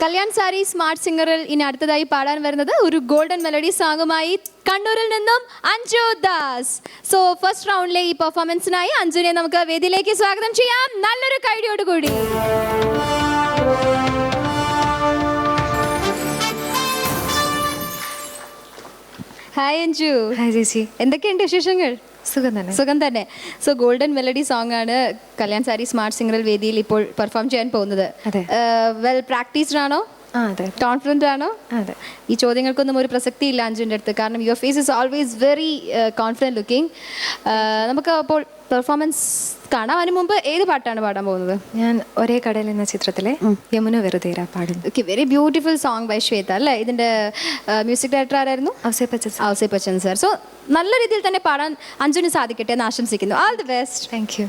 Kalyan sari smart സിംഗറിൽ ഇനി അടുത്തതായി പാടാൻ വരുന്നത് ഒരു ഗോൾഡൻ മെലഡി സോങ്ങുമായി കണ്ണൂരിൽ നിന്നും അഞ്ജു ദാസ്. സോ ഫസ്റ്റ് റൗണ്ടിലെ ഈ പെർഫോമൻസിനായി അഞ്ജുനെ നമുക്ക് വേദിയിലേക്ക് സ്വാഗതം ചെയ്യാം. നല്ലൊരു കൈഡിയോടുകൂടി. ഹായ് അഞ്ജു. ഹായ് ചേച്ചി, എന്തൊക്കെയുണ്ട് വിശേഷങ്ങൾ? സുഖം തന്നെ. സോ ഗോൾഡൻ മെലഡി സോങ് ആണ് കല്യാൺ സാരി സ്മാർട്ട് സിംഗറിൽ വേദിയിൽ ഇപ്പോൾ പെർഫോം ചെയ്യാൻ പോകുന്നത്. അതെ. വെൽ പ്രാക്ടീസ്ഡ് ആണോ? അതെ. കോൺഫിഡൻ്റ് ആണോ? അതെ. ഈ ചോദ്യങ്ങൾക്കൊന്നും ഒരു പ്രസക്തി ഇല്ല അഞ്ജുവിൻ്റെ അടുത്ത്, കാരണം your face is always very confident looking. നമുക്ക് അപ്പോൾ പെർഫോമൻസ് കാണാം. അതിന് മുമ്പ് ഏത് പാട്ടാണ് പാടാൻ പോകുന്നത്? ഞാൻ ഒരേ കടയിൽ എന്ന ചിത്രത്തിലെ യമുന വെറുതേര പാടുന്നു. Okay, very beautiful song by Shweta അല്ലേ? ഇതിൻ്റെ മ്യൂസിക് ഡയറക്ടർ ആരായിരുന്നു? ഔസേ ബച്ചൻ സർ. സോ നല്ല രീതിയിൽ തന്നെ പാടാൻ അഞ്ജുവിന് സാധിക്കട്ടെ എന്ന് ആശംസിക്കുന്നു. All the best. Thank you.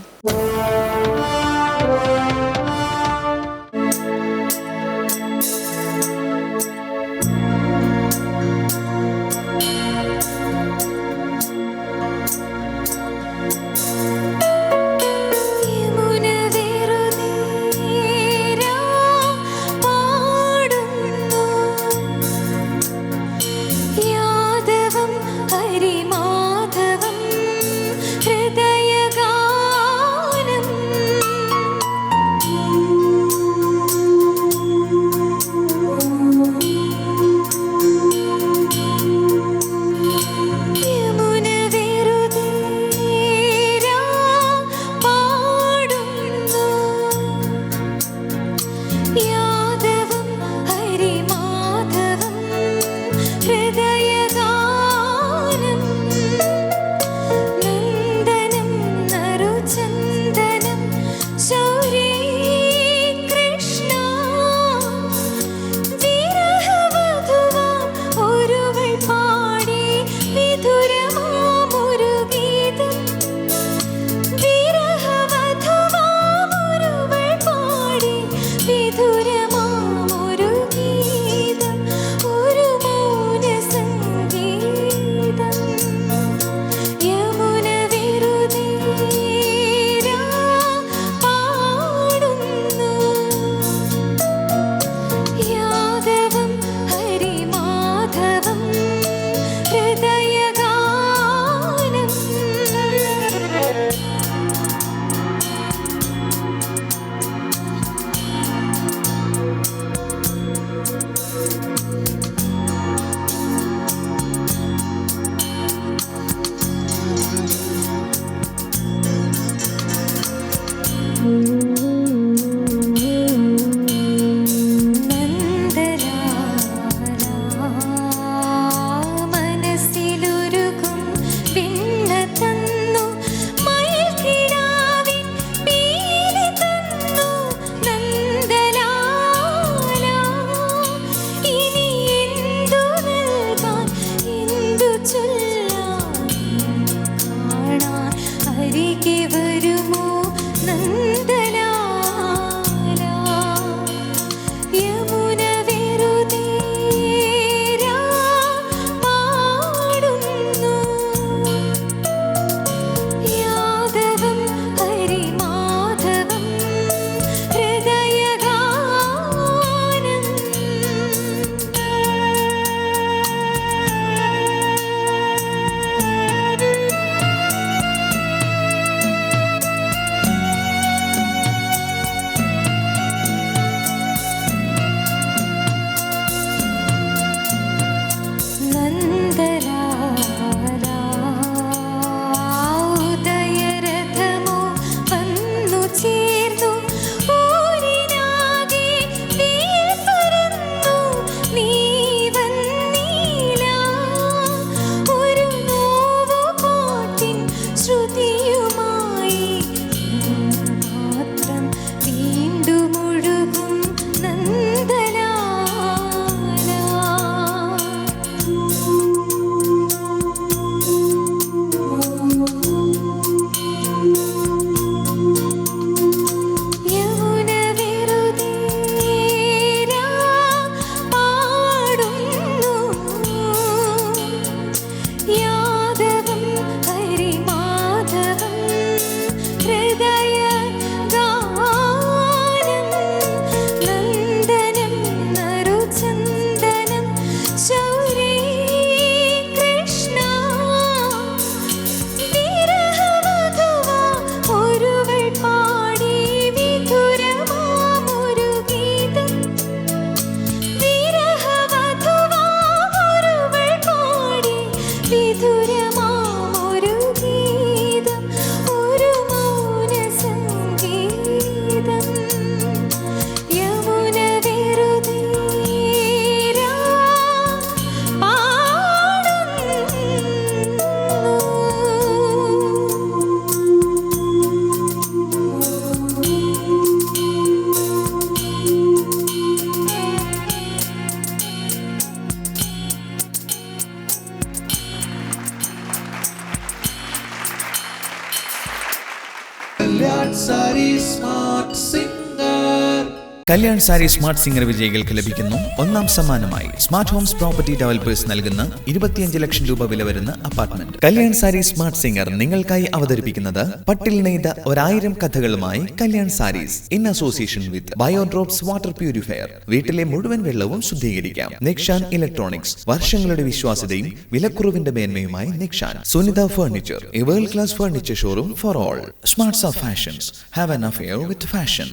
Kalyan sari smart singer വിജയികൾക്ക് ലഭിക്കുന്നു ഒന്നാം സമ്മാനമായി സ്മാർട്ട് ഹോംസ് പ്രോപ്പർട്ടി ഡെവലപ്പേഴ്സ് നൽകുന്ന 25 ലക്ഷം രൂപ വില വരുന്ന apartment. Kalyan sari smart singer നിങ്ങൾക്കായി അവതരിപ്പിക്കുന്നത് പട്ടിൽ നെയ്ത 1000 കഥകളുമായി Kalyan sarees in association with Biodrops water purifier. വീട്ടിലെ മുഴുവൻ വെള്ളവും ശുദ്ധീകരിക്കാം. നിക്ഷാൻ ഇലക്ട്രോണിക്സ്, വർഷങ്ങളുടെ വിശ്വാസ്യതയും വിലക്കുറവിന്റെ മേന്മയുമായി Nikshan. Sunitha furniture, a world class furniture showroom for all. Smarts of fashions, have an affair with fashion.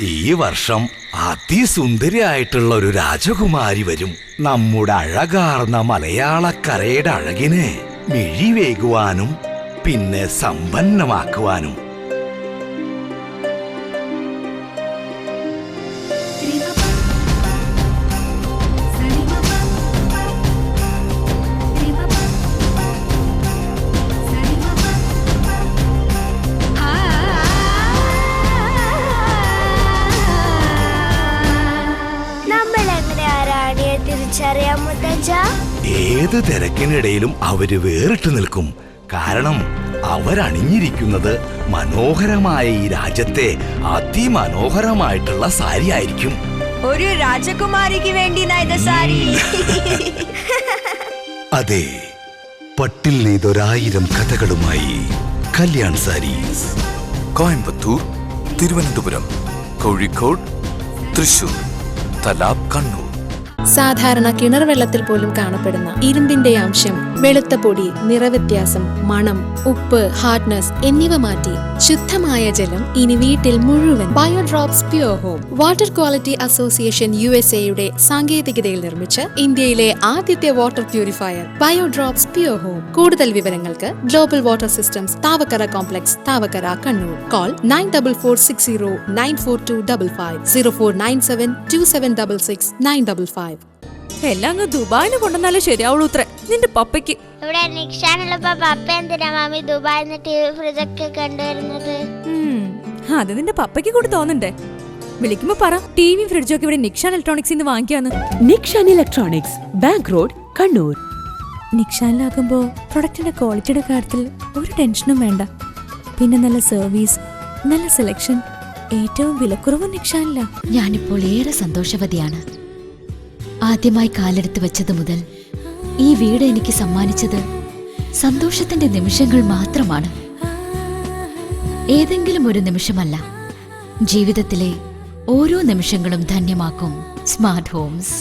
ഈ വർഷം അതിസുന്ദരിയായിട്ടുള്ള ഒരു രാജകുമാരി വരും. നമ്മുടെ അഴകാർന്ന മലയാളക്കരയുടെ അഴകിനെ മിഴിവേകുവാനും പിന്നെ സമ്പന്നമാക്കുവാനും. ഏത് തിരക്കിനിടയിലും അവര് വേറിട്ട് നിൽക്കും. കാരണം അവരണിഞ്ഞിരിക്കുന്നത് മനോഹരമായ ഈ രാജ്യത്തെ അതിമനോഹരമായിട്ടുള്ള സാരി ആയിരിക്കും. ഒരു രാജകുമാരിക്ക് വേണ്ടി സാരി. അതെ, പട്ടിൽ നെയ്ത 1000 കഥകളുമായി കല്യാൺ സാരീസ്. കോയമ്പത്തൂർ, തിരുവനന്തപുരം, കോഴിക്കോട്, തൃശൂർ, തലാബ്, കണ്ണൂർ. സാധാരണ കിണർ വെള്ളത്തിൽ പോലും കാണപ്പെടുന്ന ഇരുമ്പിന്റെ അംശം, വെളുത്ത പൊടി, നിറവ്യത്യാസം, മണം, ഉപ്പ്, ഹാർഡ്നെസ് എന്നിവ മാറ്റി ശുദ്ധമായ ജലം ഇനി വീട്ടിൽ മുഴുവൻ. Biodrops pure home water quality association USA സാങ്കേതികതയിൽ നിർമ്മിച്ച് ഇന്ത്യയിലെ ആദ്യത്തെ water purifier Biodrops pure home. കൂടുതൽ വിവരങ്ങൾക്ക് global water systems, Thavakkara complex, Thavakkara, Kannur. Call 9446094255 04972766 എല്ലാം ദുബായിന് കൊണ്ടുവന്നാലേ ശരിയാവുള്ളൂ. നിന്റെ പപ്പയ്ക്ക് ഇവിടെ നിക്ഷാനുള്ളപ്പോ പപ്പ എന്തിനാ മാമി ദുബായിന്ന് TV ഫ്രിഡ്ജൊക്കെ കണ്ടുവരുന്നത്? അത് നിന്റെ പപ്പയ്ക്ക് കൂടി തോന്നണ്ടേ? വിളിക്കുമ്പോ പറ TV ഫ്രിഡ്ജൊക്കെ ഇവിടെ നിക്ഷാൻ ഇലക്ട്രോണിക്സിന്ന് വാങ്ങിക്കാന്ന്. Nikshan electronics, bank road, Kannur. നിക്ഷാനിലാകുമ്പോ പ്രൊഡക്റ്റിന്റെ ക്വാളിറ്റിയുടെ കാര്യത്തിൽ ഒരു ടെൻഷനും വേണ്ട. പിന്നെ നല്ല സർവീസ്, നല്ല സെലക്ഷൻ, ഏറ്റവും വിലക്കുറവും നിക്ഷാനില്ല. ഞാനിപ്പോൾ ഏറെ സന്തോഷവതിയാണ്. ആദ്യമായി കാലെടുത്ത് വെച്ചത് മുതൽ ഈ വീട് എനിക്ക് സമ്മാനിച്ചത് സന്തോഷത്തിന്റെ നിമിഷങ്ങൾ മാത്രമാണ്. ഏതെങ്കിലും ഒരു നിമിഷമല്ല, ജീവിതത്തിലെ ഓരോ നിമിഷങ്ങളും ധന്യമാക്കും സ്മാർട്ട് ഹോംസ്.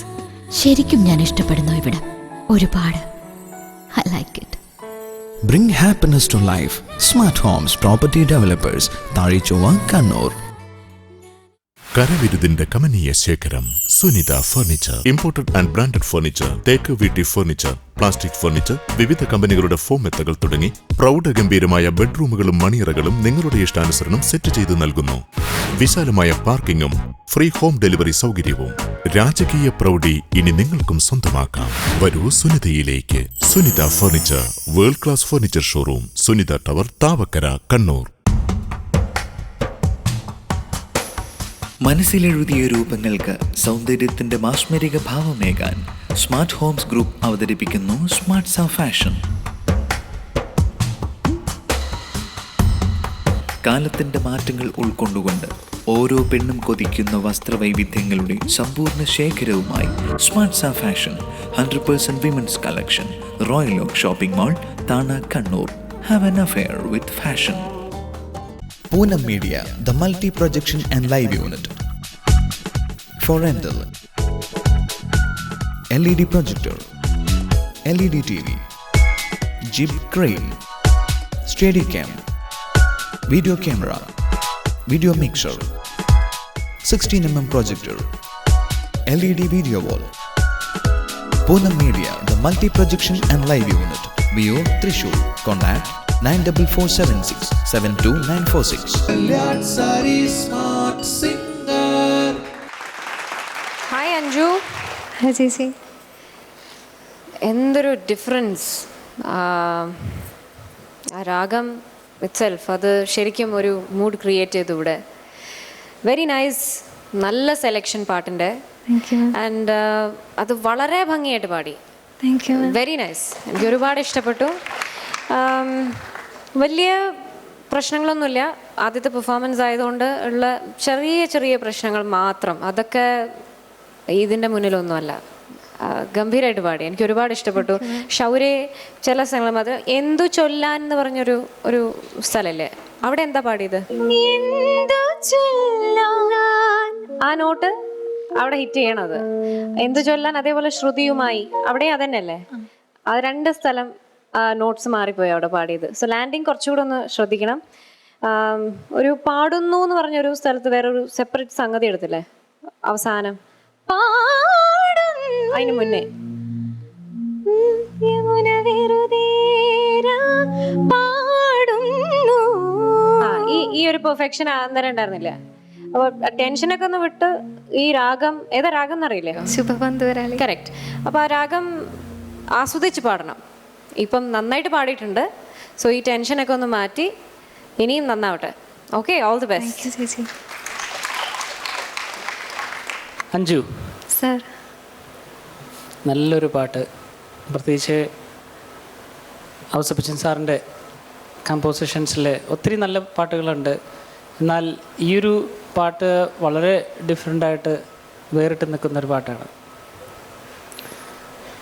ശരിക്കും ഞാൻ ഇഷ്ടപ്പെടുന്നു ഇവിടെ ഒരുപാട്. I like it. Bring happiness to life. Smart Homes Property Developers, താഴിച്ചൊവ്വ, Kannur. കരവിരുതിന്റെ കമനീയ ശേഖരം Sunitha furniture. Imported and branded furniture, തേക്ക് വീട്ടി ഫർണിച്ചർ, പ്ലാസ്റ്റിക് ഫർണിച്ചർ, വിവിധ കമ്പനികളുടെ ഫോം മെത്തകൾ തുടങ്ങി പ്രൗഢഗംഭീരമായ ബെഡ്റൂമുകളും മണിയറകളും നിങ്ങളുടെ ഇഷ്ടാനുസരണം സെറ്റ് ചെയ്ത് നൽകുന്നു. വിശാലമായ പാർക്കിംഗും ഫ്രീ ഹോം ഡെലിവറി സൗകര്യവും. രാജകീയ പ്രൗഢി ഇനി നിങ്ങൾക്കും സ്വന്തമാക്കാം. വരൂ സുനിതയിലേക്ക്. Sunitha furniture, world class furniture showroom, Sunitha tower, Thavakkara, Kannur. മനസ്സിലെഴുതിയ രൂപങ്ങൾക്ക് സൗന്ദര്യത്തിന്റെ മാസ്മരിക ഭാവമേകാൻ സ്മാർട്ട് ഹോംസ് ഗ്രൂപ്പ് അവതരിപ്പിക്കുന്നു സ്മാർട്ട്സ് ഓഫ് ഫാഷൻ. കാലത്തിന്റെ മാറ്റങ്ങൾ ഉൾക്കൊണ്ടുകൊണ്ട് ഓരോ പെണ്ണും കൊതിക്കുന്ന വസ്ത്രവൈവിധ്യങ്ങളുടെ സമ്പൂർണ്ണ ശേഖരവുമായി smarts of fashion 100% women's collection. Royal oak shopping mall, Thana, Kannur. Have an affair with fashion. Poonam Media, the multi-projection and live unit. For rental, LED projector, LED TV, Jeep crane, Steadicam, video camera, video mixer, 16mm projector, LED video wall. Poonam Media, the multi-projection and live unit. Vio, Trishul. Contact 94767296. Kalyan Sarees Smart Singer. Hi Anju. Hi ചേച്ചി. എന്തൊരു difference ആ രാഗം itself, അത് ശരിക്കും ഒരു mood create ചെയ്തു ഇവിടെ. Very nice, നല്ല സെലക്ഷൻ പാട്ടിൻ്റെ. ആൻഡ് അത് വളരെ ഭംഗിയായിട്ട് പാടി. വെരി നൈസ്, എനിക്ക് ഒരുപാട് ഇഷ്ടപ്പെട്ടു. വലിയ പ്രശ്നങ്ങളൊന്നുമില്ല. ആദ്യത്തെ പെർഫോമൻസ് ആയതുകൊണ്ട് ഉള്ള ചെറിയ ചെറിയ പ്രശ്നങ്ങൾ മാത്രം, അതൊക്കെ ഇതിൻ്റെ മുന്നിലൊന്നുമല്ല. ഗംഭീരമായിട്ട് പാടി, എനിക്ക് ഒരുപാട് ഇഷ്ടപ്പെട്ടു. ശൗര്യ ചില സ്ഥലങ്ങളും, അത് എന്തു ചൊല്ലാൻ എന്ന് പറഞ്ഞൊരു ഒരു സ്ഥലല്ലേ, അവിടെ എന്താ പാടിയത്? ആ നോട്ട് അവിടെ ഹിറ്റ് ചെയ്യണത് എന്തു ചൊല്ലാൻ, അതേപോലെ ശ്രുതിയുമായി അവിടെ അതന്നെയല്ലേ. അത് 2 സ്ഥലം നോട്ട്സ് മാറിപ്പോയി അവിടെ പാടിയത്. സോ ലാൻഡിങ് കുറച്ചുകൂടെ ഒന്ന് ശ്രദ്ധിക്കണം. ഒരു പാടുന്നു എന്ന് പറഞ്ഞൊരു സ്ഥലത്ത് വേറൊരു സെപ്പറേറ്റ് സംഗതി എടുത്തില്ലേ അവസാനം, അതിന് മുന്നേ ഈ ഒരു പെർഫെക്ഷൻ അന്നേരം ഉണ്ടായിരുന്നില്ല. അപ്പൊ ടെൻഷനൊക്കെ ഒന്ന് വിട്ട് ഈ രാഗം, ഏതാ രാഗം എന്നറിയില്ലേ? ശുഭബന്ധുവരാളി. കറക്റ്റ്. അപ്പൊ ആ രാഗം ആസ്വദിച്ച് പാടണം. ഇപ്പം നന്നായിട്ട് പാടിയിട്ടുണ്ട്. സോ ഈ ടെൻഷനൊക്കെ ഒന്ന് മാറ്റി ഇനിയും നന്നാവട്ടെ. Okay, all the best. ചേച്ചി. അഞ്ജു സർ, നല്ലൊരു പാട്ട്, പ്രത്യേകിച്ച് ഔസേപ്പച്ചൻ സാറിൻ്റെ കമ്പോസിഷൻസിൽ ഒത്തിരി നല്ല പാട്ടുകളുണ്ട്. എന്നാൽ ഈ ഒരു പാട്ട് വളരെ ഡിഫറെൻ്റായിട്ട് വേറിട്ട് നിൽക്കുന്നൊരു പാട്ടാണ്.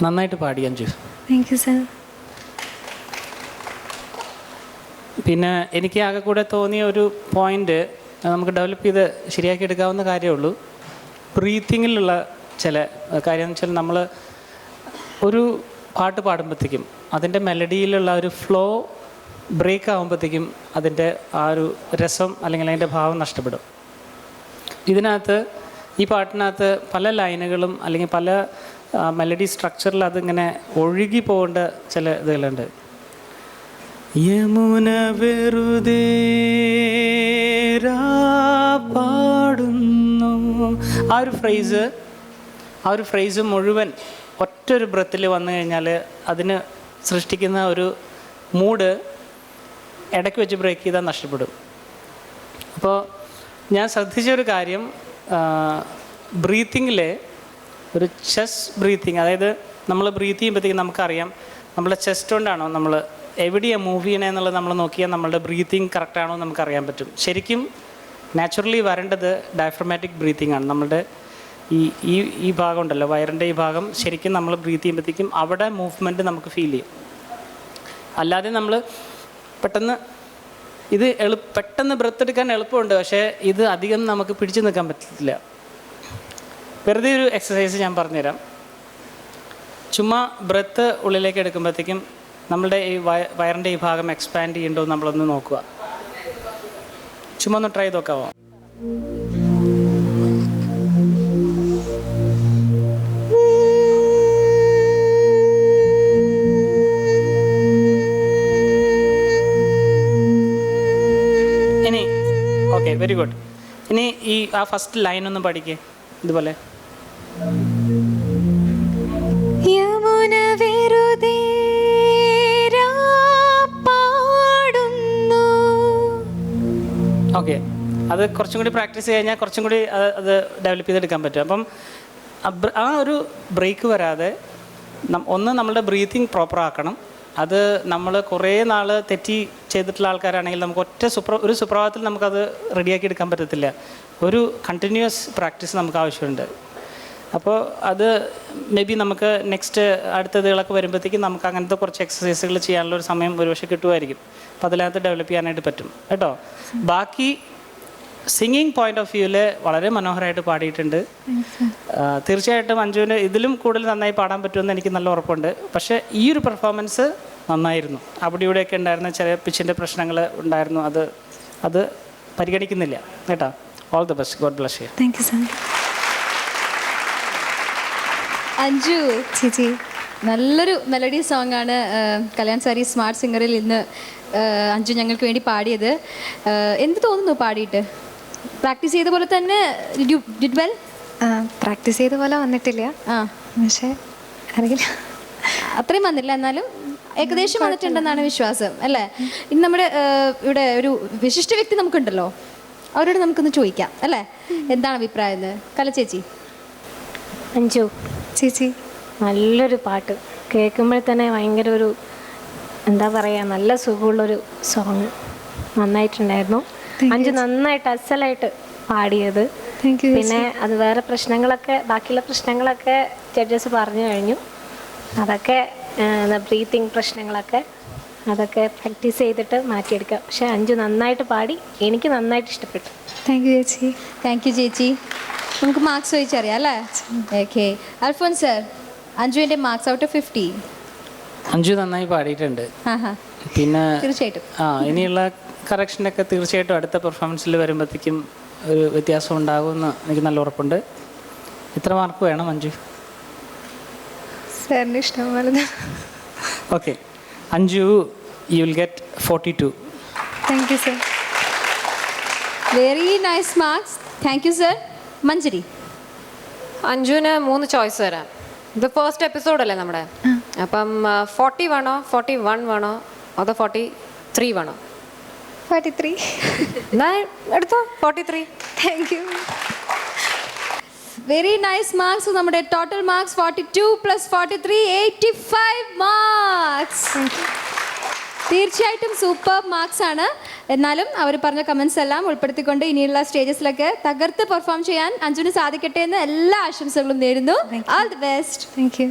നന്നായിട്ട് പാടി അഞ്ജു. Thank you sir. പിന്നെ എനിക്ക് ആകെ കൂടെ തോന്നിയ ഒരു പോയിൻ്റ്, നമുക്ക് ഡെവലപ്പ് ചെയ്ത് ശരിയാക്കി എടുക്കാവുന്ന കാര്യമുള്ളൂ. ബ്രീത്തിങ്ങിലുള്ള ചില കാര്യം എന്ന് വെച്ചാൽ, നമ്മൾ ഒരു പാട്ട് പാടുമ്പോഴത്തേക്കും അതിൻ്റെ മെലഡിയിലുള്ള ഒരു ഫ്ലോ ബ്രേക്ക് ആകുമ്പോഴത്തേക്കും അതിൻ്റെ ആ ഒരു രസം അല്ലെങ്കിൽ അതിൻ്റെ ഭാവം നഷ്ടപ്പെടും. ഇതിനകത്ത് ഈ പാട്ടിനകത്ത് പല ലൈനുകളും അല്ലെങ്കിൽ പല മെലഡി സ്ട്രക്ചറിൽ അതിങ്ങനെ ഒഴുകി പോകേണ്ട ചില ഇതുകളുണ്ട്. യമുന വെറുതെ പാടുന്നു, ആ ഒരു ഫ്രേസ് മുഴുവൻ ഒറ്റൊരു ബ്രത്തിൽ വന്നു കഴിഞ്ഞാൽ അതിന് സൃഷ്ടിക്കുന്ന ഒരു മൂഡ് ഇടയ്ക്ക് വെച്ച് ബ്രേക്ക് ചെയ്താൽ നഷ്ടപ്പെടും. അപ്പോൾ ഞാൻ ശ്രദ്ധിച്ചൊരു കാര്യം, ബ്രീത്തിങ്ങിൽ ഒരു ചെസ്റ്റ് ബ്രീത്തിങ്, അതായത് നമ്മൾ ബ്രീത്ത് ചെയ്യുമ്പോഴത്തേക്കും നമുക്കറിയാം നമ്മളെ ചെസ്റ്റ് കൊണ്ടാണോ നമ്മൾ എവിടെയാണ് മൂവ് ചെയ്യണേ എന്നുള്ളത് നമ്മൾ നോക്കിയാൽ നമ്മളുടെ ബ്രീത്തിങ് കറക്റ്റാണോ എന്ന് നമുക്കറിയാൻ പറ്റും. ശരിക്കും നാച്ചുറലി വരേണ്ടത് ഡയഫ്രമാറ്റിക് ബ്രീത്തിങ് ആണ്. നമ്മളുടെ ഈ ഭാഗം ഉണ്ടല്ലോ, വയറിൻ്റെ ഈ ഭാഗം, ശരിക്കും നമ്മൾ ബ്രീത്ത് ചെയ്യുമ്പോഴത്തേക്കും അവിടെ മൂവ്മെൻറ്റ് നമുക്ക് ഫീൽ ചെയ്യും. അല്ലാതെ നമ്മൾ പെട്ടെന്ന് പെട്ടെന്ന് ബ്രത്ത് എടുക്കാൻ എളുപ്പമുണ്ട്, പക്ഷേ ഇത് അധികം നമുക്ക് പിടിച്ചു നിൽക്കാൻ പറ്റില്ല. വെറുതെ ഒരു എക്സസൈസ് ഞാൻ പറഞ്ഞുതരാം. ചുമ്മാ ബ്രത്ത് ഉള്ളിലേക്ക് എടുക്കുമ്പോഴത്തേക്കും നമ്മളുടെ ഈ വയറിൻ്റെ ഈ ഭാഗം എക്സ്പാൻഡ് ചെയ്യണ്ടോ നമ്മളൊന്ന് നോക്കുക. ചുമ്മാ ഒന്ന് ട്രൈ ചെയ്ത് നോക്കാമോ? ഇനി ഓക്കെ, വെരി ഗുഡ്. ഇനി ആ ഫസ്റ്റ് ലൈൻ ഒന്ന് പഠിക്കേ, ഇതുപോലെ. യമുന വെറുതെ പാടുന്നു. ഓക്കെ, അത് കുറച്ചും കൂടി പ്രാക്ടീസ് കഴിഞ്ഞാൽ കുറച്ചും കൂടി അത് ഡെവലപ്പ് ചെയ്തെടുക്കാൻ പറ്റും. അപ്പം ആ ഒരു ബ്രേക്ക് വരാതെ ഒന്ന് നമ്മളുടെ ബ്രീത്തിങ് പ്രോപ്പർ ആക്കണം. അത് നമ്മൾ കുറേ നാൾ തെറ്റി ചെയ്തിട്ടുള്ള ആൾക്കാരാണെങ്കിൽ നമുക്ക് ഒരു സുപ്രഭാതത്തിൽ നമുക്കത് റെഡിയാക്കി എടുക്കാൻ പറ്റത്തില്ല. ഒരു കണ്ടിന്യൂസ് പ്രാക്ടീസ് നമുക്ക് ആവശ്യമുണ്ട്. അപ്പോൾ അത് മേ ബി നമുക്ക് നെക്സ്റ്റ് അടുത്തതുകളൊക്കെ വരുമ്പോഴത്തേക്കും നമുക്ക് അങ്ങനത്തെ കുറച്ച് എക്സസൈസുകൾ ചെയ്യാനുള്ള ഒരു സമയം ഒരുപക്ഷെ കിട്ടുമായിരിക്കും. അപ്പോൾ അതിനകത്ത് ഡെവലപ്പ് ചെയ്യാനായിട്ട് പറ്റും കേട്ടോ. ബാക്കി സിംഗിങ് പോയിന്റ് ഓഫ് വ്യൂവിൽ വളരെ മനോഹരമായിട്ട് പാടിയിട്ടുണ്ട്. തീർച്ചയായിട്ടും അഞ്ജുവിന് ഇതിലും കൂടുതൽ നന്നായി പാടാൻ പറ്റുമെന്ന് എനിക്ക് നല്ല ഉറപ്പുണ്ട്. പക്ഷേ ഈ ഒരു പെർഫോമൻസ് നന്നായിരുന്നു. അവിടെ ഇവിടെയൊക്കെ ഉണ്ടായിരുന്ന ചില പിച്ചിൻ്റെ പ്രശ്നങ്ങൾ ഉണ്ടായിരുന്നു, അത് പരിഗണിക്കുന്നില്ല കേട്ടോ. All the best, God bless you. Thank you sir. Anju ചേച്ചി, നല്ലൊരു മെലഡി സോങ് ആണ് കല്യാൺ സാരി സ്മാർട്ട് സിംഗറിൽ ഇന്ന് അഞ്ജു ഞങ്ങൾക്ക് വേണ്ടി പാടിയത്. എന്ത് തോന്നുന്നു പാടിയിട്ട്? പ്രാക്ടീസ് ചെയ്ത പോലെ തന്നെ ഡിഡ് വെൽ? പ്രാക്ടീസ് ചെയ്ത പോലെ വന്നിട്ടില്ല, പക്ഷേ അറിയില്ല, അത്രയും വന്നില്ല, എന്നാലും ഏകദേശം വന്നിട്ടുണ്ടെന്നാണ് വിശ്വാസം അല്ലേ? ഇനി നമ്മുടെ ഇവിടെ ഒരു വിശിഷ്ട വ്യക്തി നമുക്കുണ്ടല്ലോ, അവരോട് നമുക്കൊന്ന് ചോദിക്കാം അല്ലേ, എന്താണ് അഭിപ്രായം എന്ന്. കല ചേച്ചി. അഞ്ജു ചേച്ചി, നല്ലൊരു പാട്ട് കേൾക്കുമ്പോൾ തന്നെ ഭയങ്കര ഒരു എന്താ പറയുക, നല്ല സുഖമുള്ളൊരു സോങ്. നന്നായിട്ടുണ്ടായിരുന്നു. അഞ്ചു നന്നായിട്ട് അസലായിട്ട് പാടിയത്. പിന്നെ അത് വേറെ പ്രശ്നങ്ങളൊക്കെ, ബാക്കിയുള്ള പ്രശ്നങ്ങളൊക്കെ ജഡ്ജസ് പറഞ്ഞു കഴിഞ്ഞു. അതൊക്കെ ബ്രീത്തിങ് പ്രശ്നങ്ങളൊക്കെ അതൊക്കെ പ്രാക്ടീസ് ചെയ്തിട്ട് മാറ്റിയെടുക്കുക. പക്ഷെ അഞ്ചു നന്നായിട്ട് പാടി, എനിക്ക് നന്നായിട്ട് ഇഷ്ടപ്പെട്ടു. താങ്ക് യു ചേച്ചി. താങ്ക് യു ചേച്ചി. നമുക്ക് മാർക്സ് ചോദിച്ചറിയാം അല്ലേ? ഓക്കെ. അൽഫോൻസ് സർ, അഞ്ജുവിൻ്റെ മാർക്സ് ഔട്ട് ഓഫ് 50. അഞ്ജു നന്നായി പാടിയിട്ടുണ്ട്. പിന്നെ തീർച്ചയായിട്ടും ഇനിയുള്ള കറക്ഷനൊക്കെ തീർച്ചയായിട്ടും അടുത്ത പെർഫോമൻസിൽ വരുമ്പോഴത്തേക്കും ഒരു വ്യത്യാസം ഉണ്ടാകുമെന്ന് എനിക്ക് നല്ല ഉറപ്പുണ്ട്. ഇത്ര മാർക്ക് വേണം അഞ്ജു? സാറിന് ഇഷ്ടം പോലെ. Okay Anju, you will get 42. Thank you sir. Very nice marks. Thank you sir. Manjari. അഞ്ജുവിന് 3 ചോയ്സ് തരാം. ഇത് ഫസ്റ്റ് എപ്പിസോഡ് അല്ലേ നമ്മുടെ, അപ്പം 40 വേണോ, 41 വേണോ, അതോ 43 വേണോ? 43. എന്നാ എടുത്തോ 43. Thank you. Very nice marks. നമ്മുടെ ടോട്ടൽ മാർക്സ് 42 + 43 85 മാർക്സ്. തീർച്ചയായിട്ടും സൂപ്പർ മാർക്സ് ആണ്. എന്നാലും അവർ പറഞ്ഞ കമൻസ് എല്ലാം ഉൾപ്പെടുത്തിക്കൊണ്ട് ഇനിയുള്ള സ്റ്റേജസിലൊക്കെ തകർത്ത് പെർഫോം ചെയ്യാൻ അഞ്ജുവിന് സാധിക്കട്ടെ എന്ന് എല്ലാ ആശംസകളും നേരുന്നു. All the best. Thank you.